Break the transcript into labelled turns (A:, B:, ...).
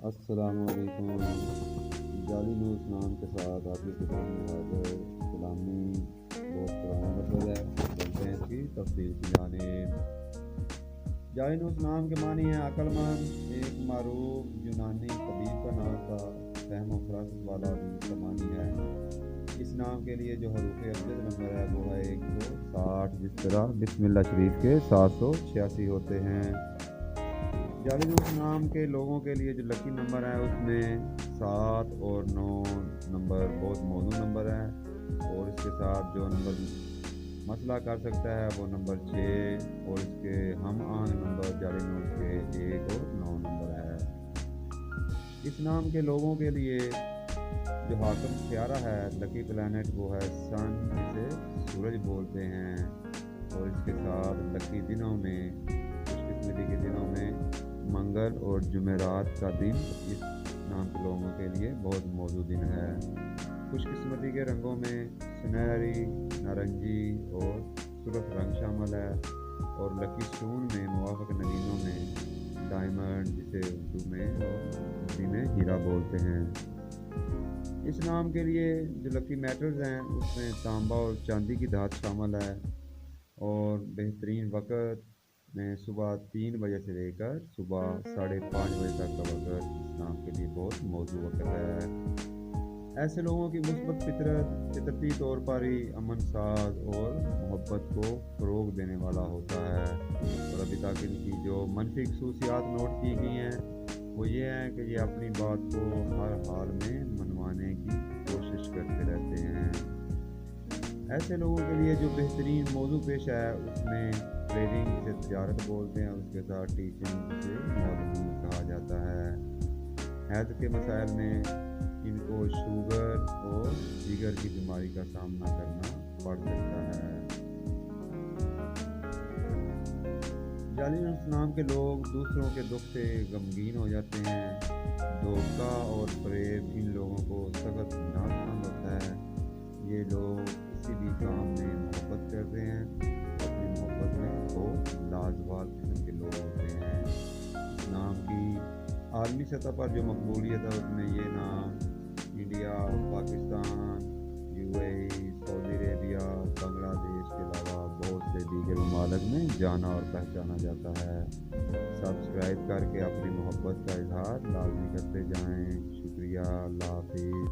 A: السلام علیکم۔ جعلی نیوز نام کے ساتھ آپ کی خدمت میں حاضر سلامی بہت پرانا لفظ ہے، چلتے ہیں اس کی تفصیل کی جانب۔ جعلی نیوز نام کے معنی ہے عقل مند۔ ایک معروف یونانی طبیب کا نام تھا، فہم و فراست والا بھی اس کا معنی ہے۔ اس نام کے لیے جو حروف ابجد نمبر ہے وہ ہے 160، جس طرح بسم اللہ شریف کے 786 ہوتے ہیں۔ جعلی نیوز نام کے لوگوں کے لیے جو لکی نمبر ہے اس میں 7 اور 9 نمبر بہت موزوں نمبر ہے، اور اس کے ساتھ جو نمبر مسئلہ کر سکتا ہے وہ نمبر 6، اور اس کے ہم آہنگ نمبر جعلی نیوز کے 1 اور 9 نمبر ہے۔ اس نام کے لوگوں کے لیے جو حاکم سیارہ ہے لکی پلانٹ وہ ہے سن، جسے سورج بولتے ہیں، اور اس کے ساتھ لکی دنوں میں خوش قسمتی کے دنوں میں منگل اور جمعرات کا دن اس نام کے لوگوں کے لیے بہت موزوں دن ہے۔ خوش قسمتی کے رنگوں میں سنہری، نارنجی اور سرخ رنگ شامل ہے، اور لکی سٹون میں موافق نگینوں میں ڈائمنڈ، جسے اردو میں اور ہندی میں ہیرا بولتے ہیں۔ اس نام کے لیے جو لکی میٹرز ہیں اس میں تانبا اور چاندی کی دھات شامل ہے، اور بہترین وقت میں صبح 3 بجے سے لے کر صبح 5:30 بجے تک کا وقت اس نام کے لیے بہت موزوں وقت ہے۔ ایسے لوگوں کی مثبت فطرتی طور پر ہی امن ساز اور محبت کو فروغ دینے والا ہوتا ہے، اور ابھی تک ان کی جو منفی خصوصیات نوٹ کی گئی ہیں وہ یہ ہے کہ یہ اپنی بات کو ہر حال میں منوانے کی کوشش کرتے رہتے ہیں۔ ایسے لوگوں کے لیے جو بہترین موضوع پیش ہے اس میں ٹریڈنگ، جسے تجارت بولتے ہیں، اور اس کے ساتھ ٹیچنگ، جسے معلوم کہا جاتا ہے۔ ہیلتھ کے مسائل میں ان کو شوگر اور جگر کی بیماری کا سامنا کرنا پڑ سکتا ہے۔ جعلی نیوز نام کے لوگ دوسروں کے دکھ سے غمگین ہو جاتے ہیں۔ دھوکہ اور فریب ان لوگوں کو سخت ناپسند ہوتا ہے۔ یہ لوگ کسی بھی کام میں محبت کرتے ہیں، اپنی محبت میں بہت لازوال قسم کے لوگ ہوتے ہیں۔ اس نام کی عالمی سطح پر جو مقبولیت ہے اس میں یہ نام انڈیا، پاکستان، UAE، سعودی عربیہ، بنگلہ دیش کے علاوہ بہت سے دیگر ممالک میں جانا اور پہچانا جاتا ہے۔ سبسکرائب کر کے اپنی محبت کا اظہار لازمی کرتے جائیں۔ شکریہ، اللہ حافظ۔